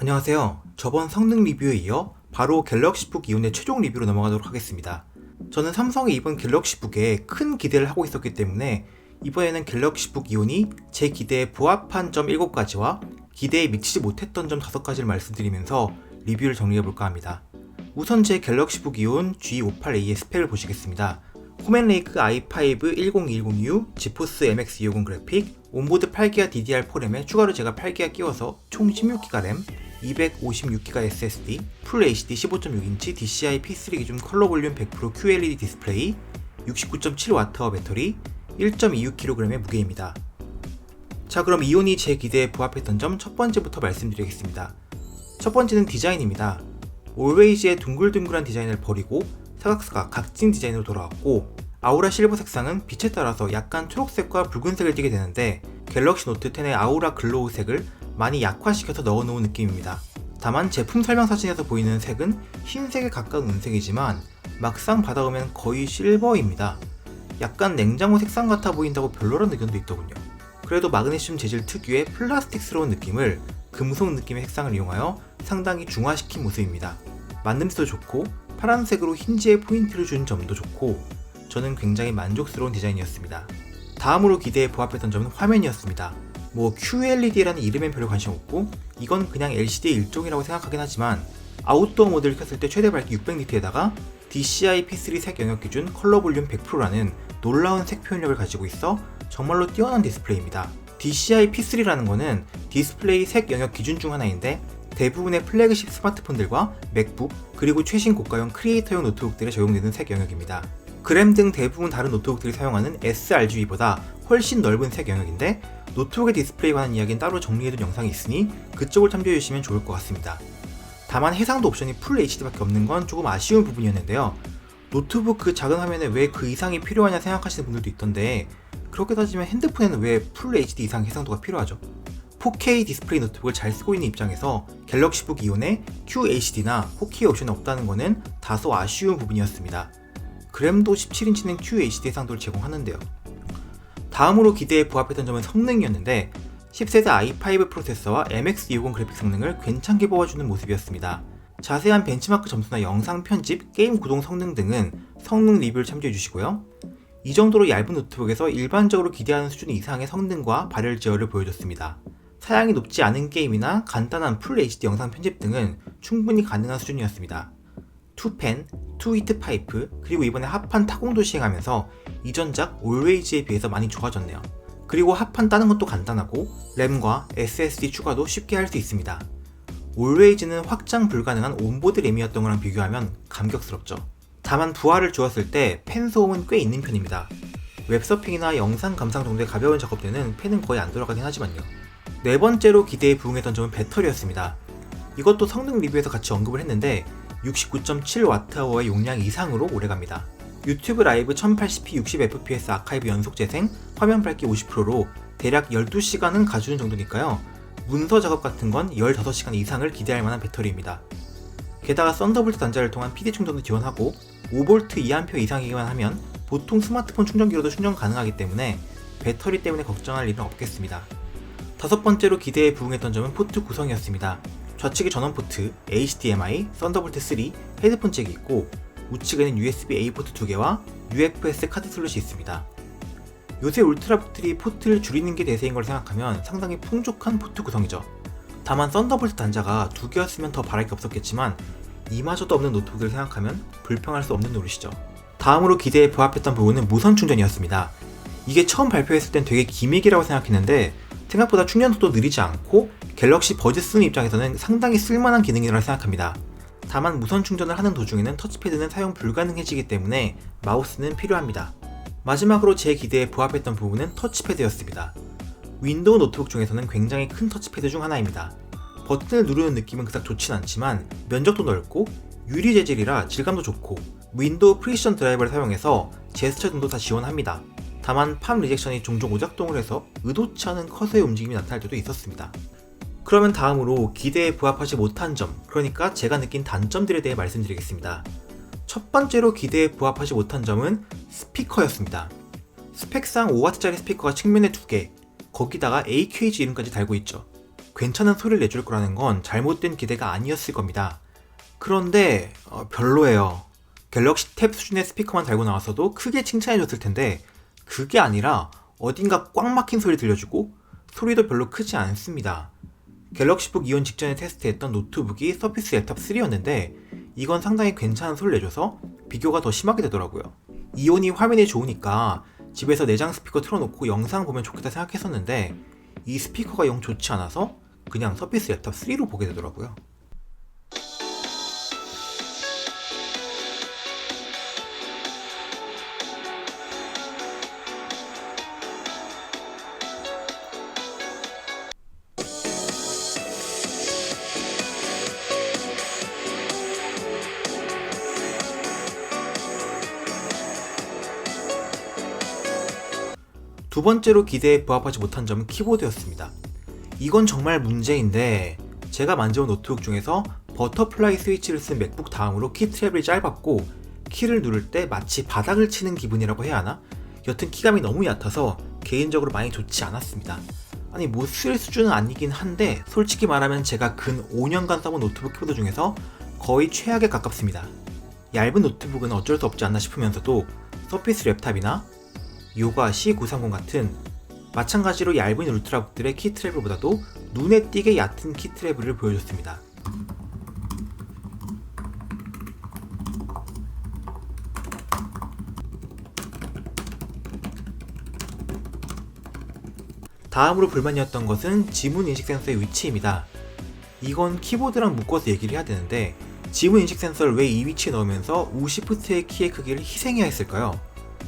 안녕하세요. 저번 성능 리뷰에 이어 바로 갤럭시북 이온의 최종 리뷰로 넘어가도록 하겠습니다. 저는 삼성의 이번 갤럭시북에 큰 기대를 하고 있었기 때문에 이번에는 갤럭시북 이온이 제 기대에 부합한 점 7가지와 기대에 미치지 못했던 점 5가지를 말씀드리면서 리뷰를 정리해볼까 합니다. 우선 제 갤럭시북 이온 G58A의 스펙을 보시겠습니다. 코멘레이크 i5 10210U, 지포스 MX 250 그래픽, 온보드 8기가 DDR4램에 추가로 제가 8기가 끼워서 총 16기가 램, 256기가 SSD, 풀 HD 15.6인치 DCI P3 기준 컬러 볼륨 100% QLED 디스플레이, 69.7Wh 배터리, 1.26kg의 무게입니다. 자, 그럼 이온이 제 기대에 부합했던 점 첫 번째부터 말씀드리겠습니다. 첫 번째는 디자인입니다. 올웨이즈의 둥글둥글한 디자인을 버리고 사각사각 각진 디자인으로 돌아왔고, 아우라 실버 색상은 빛에 따라서 약간 초록색과 붉은색을 띠게 되는데 갤럭시 노트 10의 아우라 글로우 색을 많이 약화시켜서 넣어놓은 느낌입니다. 다만 제품 설명 사진에서 보이는 색은 흰색에 가까운 은색이지만 막상 받아오면 거의 실버입니다. 약간 냉장고 색상 같아 보인다고 별로란 의견도 있더군요. 그래도 마그네슘 재질 특유의 플라스틱스러운 느낌을 금속 느낌의 색상을 이용하여 상당히 중화시킨 모습입니다. 만듦새도 좋고 파란색으로 힌지에 포인트를 준 점도 좋고 저는 굉장히 만족스러운 디자인이었습니다. 다음으로 기대에 부합했던 점은 화면이었습니다. QLED라는 이름엔 별로 관심 없고 이건 그냥 LCD의 일종이라고 생각하긴 하지만 아웃도어 모드를 켰을 때 최대 밝기 600니트에다가 DCI P3 색 영역 기준 컬러 볼륨 100%라는 놀라운 색 표현력을 가지고 있어 정말로 뛰어난 디스플레이입니다. DCI P3라는 거는 디스플레이 색 영역 기준 중 하나인데 대부분의 플래그십 스마트폰들과 맥북 그리고 최신 고가형 크리에이터용 노트북들에 적용되는 색 영역입니다. 그램 등 대부분 다른 노트북들이 사용하는 sRGB보다 훨씬 넓은 색 영역인데 노트북의 디스플레이에 관한 이야기는 따로 정리해둔 영상이 있으니 그쪽을 참조해주시면 좋을 것 같습니다. 다만 해상도 옵션이 풀 HD밖에 없는 건 조금 아쉬운 부분이었는데요. 노트북 그 작은 화면에 왜 그 이상이 필요하냐 생각하시는 분들도 있던데 그렇게 따지면 핸드폰에는 왜 풀 HD 이상 해상도가 필요하죠? 4K 디스플레이 노트북을 잘 쓰고 있는 입장에서 갤럭시북 이온에 QHD나 4K 옵션이 없다는 것은 다소 아쉬운 부분이었습니다. 그램도 17인치는 QHD 해상도를 제공하는데요. 다음으로 기대에 부합했던 점은 성능이었는데 10세대 i5 프로세서와 MX 250 그래픽 성능을 괜찮게 뽑아주는 모습이었습니다. 자세한 벤치마크 점수나 영상 편집, 게임 구동 성능 등은 성능 리뷰를 참조해주시고요. 이 정도로 얇은 노트북에서 일반적으로 기대하는 수준 이상의 성능과 발열 제어를 보여줬습니다. 사양이 높지 않은 게임이나 간단한 풀 HD 영상 편집 등은 충분히 가능한 수준이었습니다. 투펜, 투히트 파이프, 그리고 이번에 합판 타공도 시행하면서 이전작 올웨이즈에 비해서 많이 좋아졌네요. 그리고 합판 따는 것도 간단하고 램과 SSD 추가도 쉽게 할 수 있습니다. 올웨이즈는 확장 불가능한 온보드 램이었던 거랑 비교하면 감격스럽죠. 다만 부하를 주었을 때 펜 소음은 꽤 있는 편입니다. 웹서핑이나 영상 감상 정도의 가벼운 작업들은 펜은 거의 안 돌아가긴 하지만요. 네 번째로 기대에 부응했던 점은 배터리였습니다. 이것도 성능 리뷰에서 같이 언급을 했는데 69.7Wh의 용량 이상으로 오래갑니다. 유튜브 라이브 1080p 60fps 아카이브 연속 재생, 화면 밝기 50%로 대략 12시간은 가주는 정도니까요. 문서 작업 같은 건 15시간 이상을 기대할 만한 배터리입니다. 게다가 썬더볼트 단자를 통한 PD 충전도 지원하고 5V 2A 이상이기만 하면 보통 스마트폰 충전기로도 충전 가능하기 때문에 배터리 때문에 걱정할 일은 없겠습니다. 다섯 번째로 기대에 부응했던 점은 포트 구성이었습니다. 좌측에 전원 포트, HDMI, 썬더볼트 3, 헤드폰 잭이 있고 우측에는 USB-A 포트 2개와 UFS 카드 슬롯이 있습니다. 요새 울트라북들이 포트를 줄이는 게 대세인 걸 생각하면 상당히 풍족한 포트 구성이죠. 다만 썬더볼트 단자가 2개였으면 더 바랄 게 없었겠지만 이마저도 없는 노트북을 생각하면 불평할 수 없는 노릇이죠. 다음으로 기대에 부합했던 부분은 무선 충전이었습니다. 이게 처음 발표했을 땐 되게 기믹이라고 생각했는데 생각보다 충전 속도 느리지 않고 갤럭시 버즈 쓰는 입장에서는 상당히 쓸만한 기능이라고 생각합니다. 다만 무선 충전을 하는 도중에는 터치패드는 사용 불가능해지기 때문에 마우스는 필요합니다. 마지막으로 제 기대에 부합했던 부분은 터치패드였습니다. 윈도우 노트북 중에서는 굉장히 큰 터치패드 중 하나입니다. 버튼을 누르는 느낌은 그닥 좋진 않지만 면적도 넓고 유리 재질이라 질감도 좋고 윈도우 프리시전 드라이버를 사용해서 제스처 등도 다 지원합니다. 다만 팜 리젝션이 종종 오작동을 해서 의도치 않은 커서의 움직임이 나타날 때도 있었습니다. 그러면 다음으로 기대에 부합하지 못한 점, 그러니까 제가 느낀 단점들에 대해 말씀드리겠습니다. 첫 번째로 기대에 부합하지 못한 점은 스피커였습니다. 스펙상 5W짜리 스피커가 측면에 2개, 거기다가 AQAG 이름까지 달고 있죠. 괜찮은 소리를 내줄 거라는 건 잘못된 기대가 아니었을 겁니다. 그런데 별로예요. 갤럭시 탭 수준의 스피커만 달고 나왔어도 크게 칭찬해줬을 텐데 그게 아니라 어딘가 꽉 막힌 소리 들려주고 소리도 별로 크지 않습니다. 갤럭시북 이온 직전에 테스트했던 노트북이 서피스 랩탑 3였는데 이건 상당히 괜찮은 소리를 내줘서 비교가 더 심하게 되더라고요. 이온이 화면이 좋으니까 집에서 내장 스피커 틀어놓고 영상 보면 좋겠다 생각했었는데 이 스피커가 영 좋지 않아서 그냥 서피스 랩탑 3로 보게 되더라고요. 두 번째로 기대에 부합하지 못한 점은 키보드였습니다. 이건 정말 문제인데 제가 만져본 노트북 중에서 버터플라이 스위치를 쓴 맥북 다음으로 키 트래블이 짧았고 키를 누를 때 마치 바닥을 치는 기분이라고 해야 하나? 여튼 키감이 너무 얕아서 개인적으로 많이 좋지 않았습니다. 아니 못 쓸 수준은 아니긴 한데 솔직히 말하면 제가 근 5년간 써본 노트북 키보드 중에서 거의 최악에 가깝습니다. 얇은 노트북은 어쩔 수 없지 않나 싶으면서도 서피스 랩탑이나 요가 C930 같은 마찬가지로 얇은 울트라북들의 키 트래블보다도 눈에 띄게 얕은 키 트래블을 보여줬습니다. 다음으로 불만이었던 것은 지문 인식 센서의 위치입니다. 이건 키보드랑 묶어서 얘기를 해야 되는데 지문 인식 센서를 왜 이 위치에 넣으면서 우시프트의 키의 크기를 희생해야 했을까요?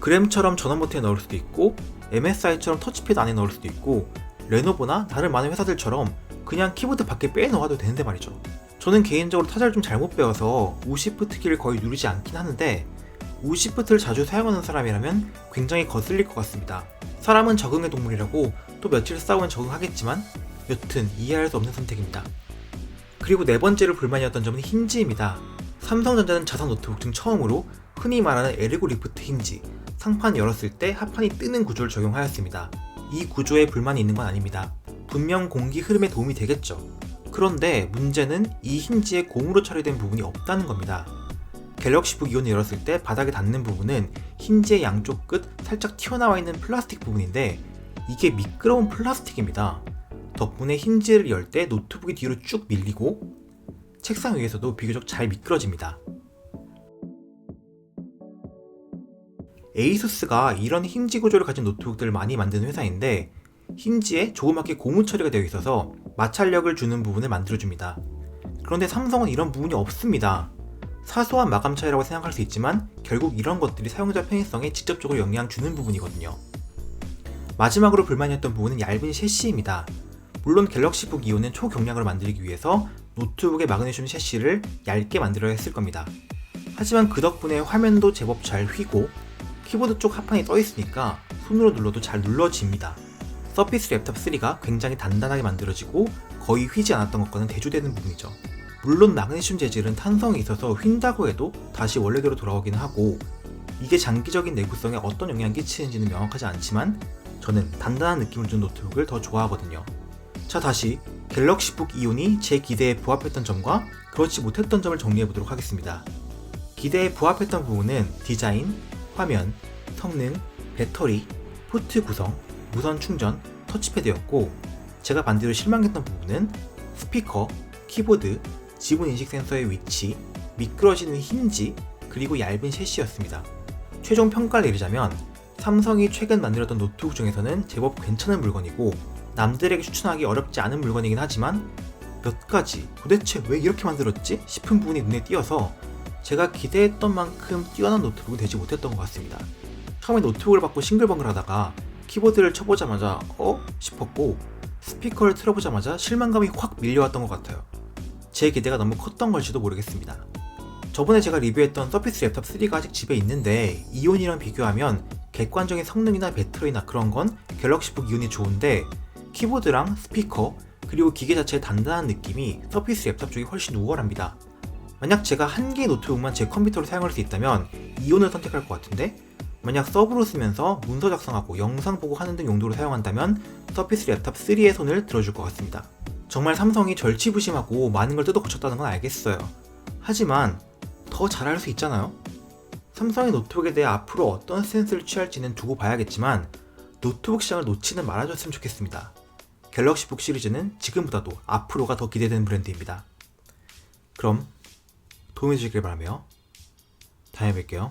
그램처럼 전원 버튼에 넣을 수도 있고 MSI처럼 터치패드 안에 넣을 수도 있고 레노버나 다른 많은 회사들처럼 그냥 키보드 밖에 빼놓아도 되는데 말이죠. 저는 개인적으로 타자를 좀 잘못 배워서 우시프트 키를 거의 누르지 않긴 하는데 우시프트를 자주 사용하는 사람이라면 굉장히 거슬릴 것 같습니다. 사람은 적응의 동물이라고 또 며칠 싸우면 적응하겠지만 여튼 이해할 수 없는 선택입니다. 그리고 네 번째로 불만이었던 점은 힌지입니다. 삼성전자는 자사 노트북 중 처음으로 흔히 말하는 에르고 리프트 힌지, 상판 열었을 때 하판이 뜨는 구조를 적용하였습니다. 이 구조에 불만이 있는 건 아닙니다. 분명 공기 흐름에 도움이 되겠죠. 그런데 문제는 이 힌지에 고무로 처리된 부분이 없다는 겁니다. 갤럭시북 이온을 열었을 때 바닥에 닿는 부분은 힌지의 양쪽 끝 살짝 튀어나와 있는 플라스틱 부분인데 이게 미끄러운 플라스틱입니다. 덕분에 힌지를 열 때 노트북이 뒤로 쭉 밀리고 책상 위에서도 비교적 잘 미끄러집니다. 에이수스가 이런 힌지 구조를 가진 노트북들을 많이 만드는 회사인데 힌지에 조그맣게 고무 처리가 되어 있어서 마찰력을 주는 부분을 만들어줍니다. 그런데 삼성은 이런 부분이 없습니다. 사소한 마감 차이라고 생각할 수 있지만 결국 이런 것들이 사용자 편의성에 직접적으로 영향을 주는 부분이거든요. 마지막으로 불만이었던 부분은 얇은 셰시입니다. 물론 갤럭시북 이온은 초경량으로 만들기 위해서 노트북의 마그네슘 셰시를 얇게 만들어야 했을 겁니다. 하지만 그 덕분에 화면도 제법 잘 휘고 키보드 쪽 하판이 떠있으니까 손으로 눌러도 잘 눌러집니다. 서피스 랩탑 3가 굉장히 단단하게 만들어지고 거의 휘지 않았던 것과는 대조되는 부분이죠. 물론 마그네슘 재질은 탄성이 있어서 휜다고 해도 다시 원래대로 돌아오기는 하고 이게 장기적인 내구성에 어떤 영향을 끼치는지는 명확하지 않지만 저는 단단한 느낌을 준 노트북을 더 좋아하거든요. 자, 다시 갤럭시북 이온이 제 기대에 부합했던 점과 그렇지 못했던 점을 정리해보도록 하겠습니다. 기대에 부합했던 부분은 디자인, 화면, 성능, 배터리, 포트 구성, 무선 충전, 터치패드였고 제가 반대로 실망했던 부분은 스피커, 키보드, 지문 인식 센서의 위치, 미끄러지는 힌지, 그리고 얇은 셰시였습니다. 최종 평가를 내리자면 삼성이 최근 만들었던 노트북 중에서는 제법 괜찮은 물건이고 남들에게 추천하기 어렵지 않은 물건이긴 하지만 몇 가지 도대체 왜 이렇게 만들었지? 싶은 부분이 눈에 띄어서 제가 기대했던 만큼 뛰어난 노트북은 되지 못했던 것 같습니다. 처음에 노트북을 받고 싱글벙글 하다가 키보드를 쳐보자마자 싶었고 스피커를 틀어보자마자 실망감이 확 밀려왔던 것 같아요. 제 기대가 너무 컸던 걸지도 모르겠습니다. 저번에 제가 리뷰했던 서피스 랩탑 3가 아직 집에 있는데 이온이랑 비교하면 객관적인 성능이나 배터리나 그런 건 갤럭시북 이온이 좋은데 키보드랑 스피커 그리고 기계 자체의 단단한 느낌이 서피스 랩탑 쪽이 훨씬 우월합니다. 만약 제가 한 개의 노트북만 제 컴퓨터로 사용할 수 있다면 이온을 선택할 것 같은데 만약 서브로 쓰면서 문서 작성하고 영상 보고 하는 등 용도로 사용한다면 서피스 랩탑 3의 손을 들어줄 것 같습니다. 정말 삼성이 절치부심하고 많은 걸 뜯어 고쳤다는 건 알겠어요. 하지만 더 잘할 수 있잖아요. 삼성의 노트북에 대해 앞으로 어떤 스탠스를 취할지는 두고 봐야겠지만 노트북 시장을 놓지는 말아줬으면 좋겠습니다. 갤럭시북 시리즈는 지금보다도 앞으로가 더 기대되는 브랜드입니다. 그럼 도움이 되시길 바라며 다음에 뵐게요.